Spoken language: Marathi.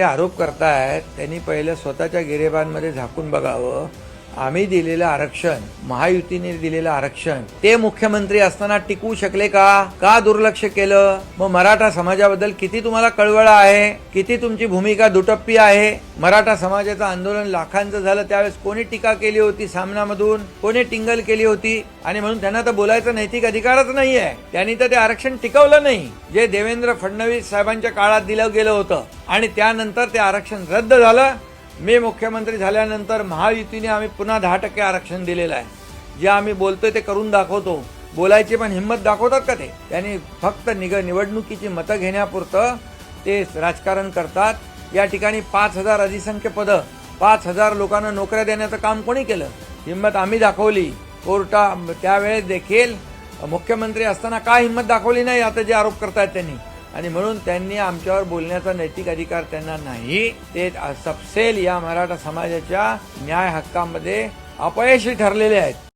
ते आरोप करतायत त्यांनी पहिले स्वतःच्या गिरेबांमध्ये झाकून बघावं. आम्ही दिलेलं आरक्षण, महायुतीने दिलेलं आरक्षण ते मुख्यमंत्री असताना टिकवू शकले का दुर्लक्ष केलं? मग मराठा समाजाबद्दल किती तुम्हाला कळवळा आहे, किती तुमची भूमिका दुटप्पी आहे? मराठा समाजाचं आंदोलन लाखांचं झालं त्यावेळेस कोणी टीका केली होती सामनामधून, कोणी टिंगल केली होती? आणि म्हणून त्यांना तर बोलायचा नैतिक अधिकारच नाहीये. त्यांनी तर ते आरक्षण टिकवलं नाही जे देवेंद्र फडणवीस साहेबांच्या काळात दिलं गेलं होतं. आणि त्यानंतर ते आरक्षण रद्द झालं. मी मुख्यमंत्री झाल्यानंतर महायुतीने आम्ही पुन्हा 10% आरक्षण दिलेलं आहे. जे आम्ही बोलतोय ते करून दाखवतो. बोलायची पण हिंमत दाखवतात का ते? त्यांनी फक्त निवडणुकीची मतं घेण्यापुरतं ते राजकारण करतात. या ठिकाणी 5,000 अधिसंख्य पदं, 5,000 लोकांना नोकऱ्या देण्याचं काम कोणी केलं? हिंमत आम्ही दाखवली. त्यावेळेस देखील मुख्यमंत्री असताना काय हिंमत दाखवली नाही आता जे आरोप करतायत त्यांनी. आणि म्हणून त्यांनी आमच्यावर बोलण्याचा नैतिक अधिकार त्यांना नाही. ते सपसेल या मराठा समाजाच्या न्याय हक्कामध्ये अपयशी ठरलेले आहेत.